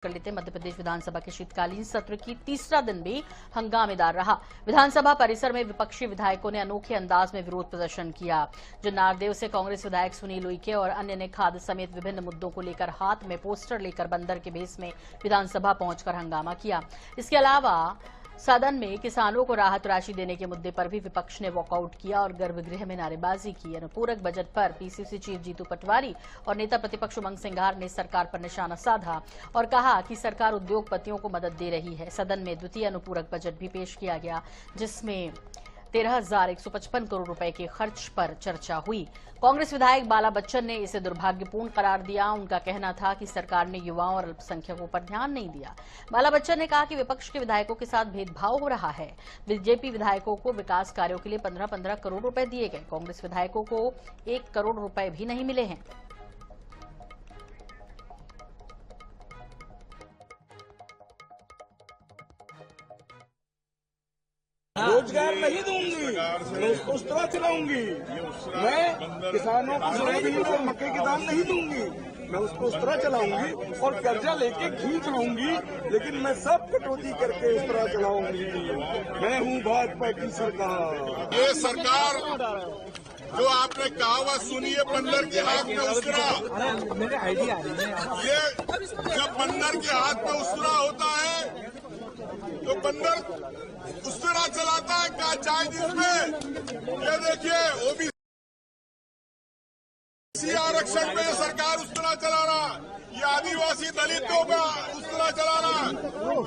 कर लेते मध्य प्रदेश विधानसभा के शीतकालीन सत्र की तीसरा दिन भी हंगामेदार रहा। विधानसभा परिसर में विपक्षी विधायकों ने अनोखे अंदाज में विरोध प्रदर्शन किया। जन्नारदेव से कांग्रेस विधायक सुनील उइके और अन्य ने खाद्य समेत विभिन्न मुद्दों को लेकर हाथ में पोस्टर लेकर बंदर के भेष में विधानसभा पहुंचकर हंगामा किया। इसके अलावा सदन में किसानों को राहत राशि देने के मुद्दे पर भी विपक्ष ने वॉकआउट किया और गर्भगृह में नारेबाजी की। अनुपूरक बजट पर पीसीसी चीफ जीतू पटवारी और नेता प्रतिपक्ष उमंग सिंघार ने सरकार पर निशाना साधा और कहा कि सरकार उद्योगपतियों को मदद दे रही है। सदन में द्वितीय अनुपूरक बजट भी पेश किया गया, जिसमें 13,155 करोड़ रुपए के खर्च पर चर्चा हुई। कांग्रेस विधायक बाला बच्चन ने इसे दुर्भाग्यपूर्ण करार दिया। उनका कहना था कि सरकार ने युवाओं और अल्पसंख्यकों पर ध्यान नहीं दिया। बाला बच्चन ने कहा कि विपक्ष के विधायकों के साथ भेदभाव हो रहा है। बीजेपी विधायकों को विकास कार्यों के लिए 15-15 करोड़ रुपए दिए गए, कांग्रेस विधायकों को 1 करोड़ रुपए भी नहीं मिले हैं। रोजगार नहीं दूंगी, मैं उसको उस तरह चलाऊंगी। मैं किसानों को सोयाबीन और मक्के के दाम नहीं दूंगी, मैं उसको उस तरह चलाऊंगी और कर्जा लेके खींच लूंगी, लेकिन मैं सब कटौती करके उस तरह चलाऊंगी। मैं हूँ भाजपा की सरकार। ये सरकार जो आपने कहा हुआ सुनिए, बंदर के हाथ में उसरा। मेरे आइडिया ये जब बंदर के हाथ में उसरा होता है तो बंदर उस तरह चलाता है। क्या चाहिए जिसमें ये देखिए ओबीसी आरक्षण पे सरकार उस तरह चला रहा, ये आदिवासी दलितों पे उस तरह चला रहा,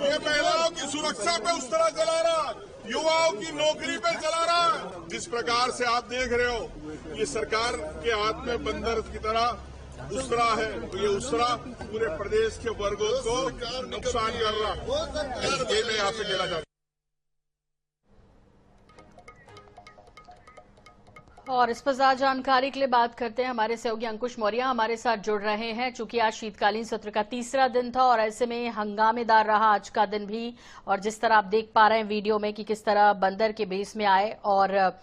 ये महिलाओं की सुरक्षा पे उस तरह चला रहा, युवाओं की नौकरी पे चला रहा। जिस प्रकार से आप देख रहे हो ये सरकार के हाथ में बंदर की तरह उसरा है, तो ये उसरा पूरे प्रदेश के वर्गों को नुकसान कर रहा। ये मैं आपसे कहना चाहता हूं। और इस पर ज्यादा जानकारी के लिए बात करते हैं। हमारे सहयोगी अंकुश मौर्य हमारे साथ जुड़ रहे हैं। चूंकि आज शीतकालीन सत्र का तीसरा दिन था और ऐसे में हंगामेदार रहा आज का दिन भी, और जिस तरह आप देख पा रहे हैं वीडियो में कि किस तरह बंदर के भेष में आए और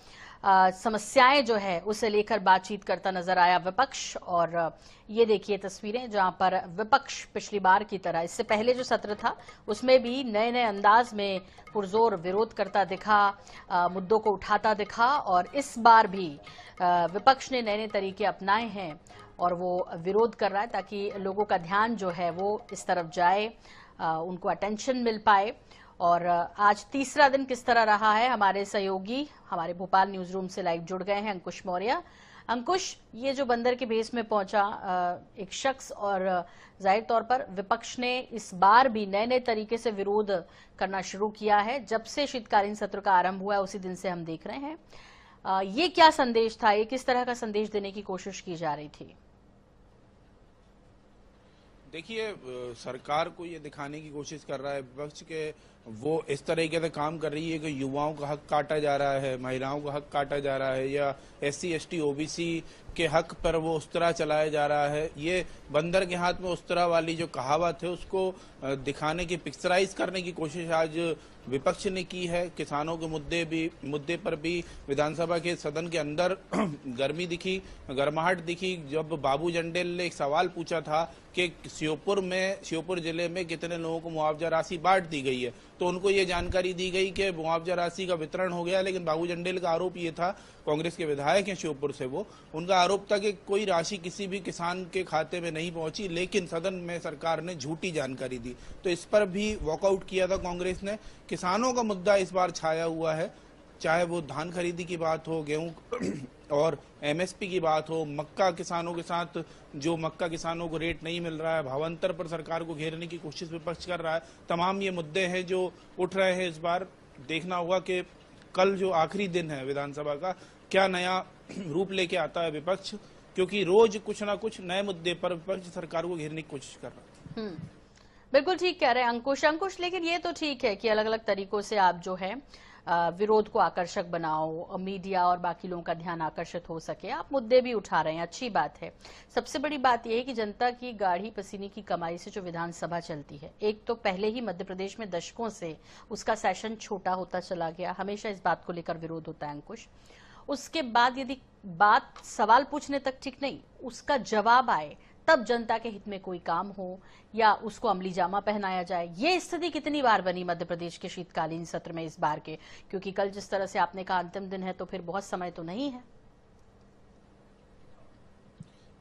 समस्याएं जो है उसे लेकर बातचीत करता नजर आया विपक्ष। और ये देखिए तस्वीरें जहां पर विपक्ष पिछली बार की तरह, इससे पहले जो सत्र था उसमें भी नए नए अंदाज में पुरजोर विरोध करता दिखा, मुद्दों को उठाता दिखा, और इस बार भी विपक्ष ने नए नए तरीके अपनाए हैं और वो विरोध कर रहा है ताकि लोगों का ध्यान जो है वो इस तरफ जाए, उनको अटेंशन मिल पाए। और आज तीसरा दिन किस तरह रहा है, हमारे सहयोगी हमारे भोपाल न्यूज रूम से लाइव जुड़ गए हैं अंकुश मौर्य। अंकुश, ये जो बंदर के भेष में पहुंचा एक शख्स, और जाहिर तौर पर विपक्ष ने इस बार भी नए नए तरीके से विरोध करना शुरू किया है। जब से शीतकालीन सत्र का आरंभ हुआ है उसी दिन से हम देख रहे हैं। ये क्या संदेश था, ये किस तरह का संदेश देने की कोशिश की जा रही थी? देखिए, सरकार को ये दिखाने की कोशिश कर रहा है विपक्ष के वो इस तरीके से काम कर रही है कि युवाओं का हक काटा जा रहा है, महिलाओं का हक काटा जा रहा है, या SC ST OBC के हक पर वो उस तरह चलाया जा रहा है। ये बंदर के हाथ में उस तरह वाली जो कहावत है उसको दिखाने की, पिक्चराइज करने की कोशिश आज विपक्ष ने की है। किसानों के मुद्दे पर भी विधानसभा के सदन के अंदर गर्मी दिखी, गर्माहट दिखी जब बाबू जंडेल ने एक सवाल पूछा था कि श्योपुर जिले में कितने लोगों को मुआवजा राशि बांट दी गई है, तो उनको ये जानकारी दी गई कि मुआवजा राशि का वितरण हो गया। लेकिन बाबू जंडेल का आरोप ये था, कांग्रेस के विधायक हैं श्योपुर से, वो उनका आरोप था कि कोई राशि किसी भी किसान के खाते में नहीं पहुंची, लेकिन सदन में सरकार ने झूठी जानकारी दी। तो इस पर भी वॉकआउट किया था कांग्रेस ने। किसानों का मुद्दा इस बार छाया हुआ है, चाहे वो धान खरीदी की बात हो, गेहूं और MSP की बात हो, मक्का किसानों के साथ जो मक्का किसानों को रेट नहीं मिल रहा है, भावांतर पर सरकार को घेरने की कोशिश विपक्ष कर रहा है। तमाम ये मुद्दे हैं जो उठ रहे हैं। इस बार देखना होगा कि कल जो आखिरी दिन है विधानसभा का, क्या नया रूप लेके आता है विपक्ष, क्योंकि रोज कुछ ना कुछ नए मुद्दे पर विपक्ष सरकार को घेरने की कोशिश कर रहा है। बिल्कुल ठीक कह रहे हैं अंकुश, लेकिन ये तो ठीक है कि अलग अलग तरीकों से आप जो है विरोध को आकर्षक बनाओ, मीडिया और बाकी लोगों का ध्यान आकर्षित हो सके, आप मुद्दे भी उठा रहे हैं, अच्छी बात है। सबसे बड़ी बात यह है कि जनता की गाढ़ी पसीने की कमाई से जो विधानसभा चलती है, एक तो पहले ही मध्य प्रदेश में दशकों से उसका सेशन छोटा होता चला गया, हमेशा इस बात को लेकर विरोध होता है अंकुश। उसके बाद यदि बात सवाल पूछने तक ठीक नहीं, उसका जवाब आए तब जनता के हित में कोई काम हो या उसको अमली जामा पहनाया जाए। ये स्थिति कितनी बार बनी मध्य प्रदेश के शीतकालीन सत्र में इस बार के, क्योंकि कल जिस तरह से आपने कहा अंतिम दिन है तो फिर बहुत समय तो नहीं है।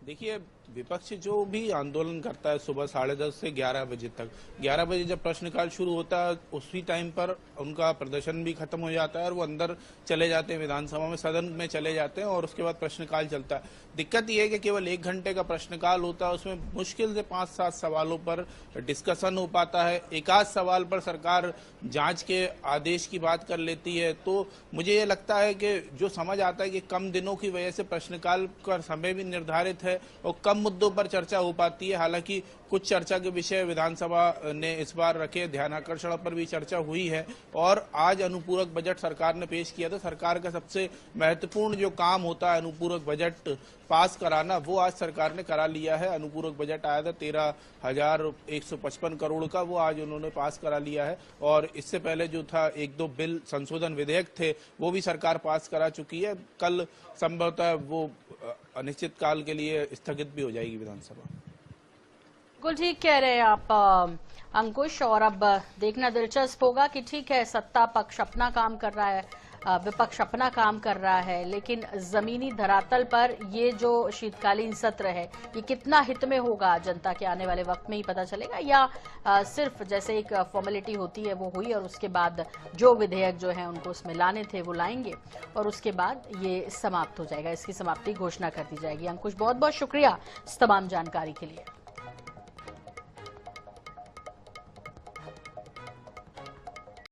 देखिए, विपक्ष जो भी आंदोलन करता है सुबह 10:30 से 11 बजे तक, 11 बजे जब प्रश्नकाल शुरू होता है उसी टाइम पर उनका प्रदर्शन भी खत्म हो जाता है और वो अंदर चले जाते हैं, विधानसभा में सदन में चले जाते हैं और उसके बाद प्रश्नकाल चलता है। दिक्कत ये है कि केवल 1 घंटे का प्रश्नकाल होता है, उसमें मुश्किल से 5-7 सवालों पर डिस्कशन हो पाता है। एक आध सवाल पर सरकार जांच के आदेश की बात कर लेती है। तो मुझे ये लगता है कि जो समझ आता है कि कम दिनों की वजह से प्रश्नकाल का समय भी निर्धारित है और कम मुद्दों पर चर्चा हो पाती है। हालांकि कुछ चर्चा के विषय विधानसभा ने इस बार रखे, ध्यानाकर्षण पर भी चर्चा हुई है और आज अनुपूरक बजट सरकार ने पेश किया था। सरकार का सबसे महत्वपूर्ण जो काम होता है अनुपूरक बजट पास कराना, वो आज सरकार ने करा लिया है। अनुपूरक बजट आया था 13,155 करोड़ का, वो आज उन्होंने पास करा लिया है। और इससे पहले जो था 1-2 बिल संशोधन विधेयक थे वो भी सरकार पास करा चुकी है। कल संभवतः वो अनिश्चित काल के लिए स्थगित भी हो जाएगी विधानसभा। बिल्कुल ठीक कह रहे हैं आप अंकुश, और अब देखना दिलचस्प होगा कि ठीक है सत्ता पक्ष अपना काम कर रहा है, विपक्ष अपना काम कर रहा है, लेकिन जमीनी धरातल पर ये जो शीतकालीन सत्र है ये कितना हित में होगा जनता के आने वाले वक्त में ही पता चलेगा, या सिर्फ जैसे एक फॉर्मेलिटी होती है वो हुई और उसके बाद जो विधेयक जो है उनको उसमें लाने थे वो लाएंगे और उसके बाद ये समाप्त हो जाएगा, इसकी समाप्ति घोषणा कर दी जाएगी। अंकुश, बहुत बहुत शुक्रिया इस तमाम जानकारी के लिए।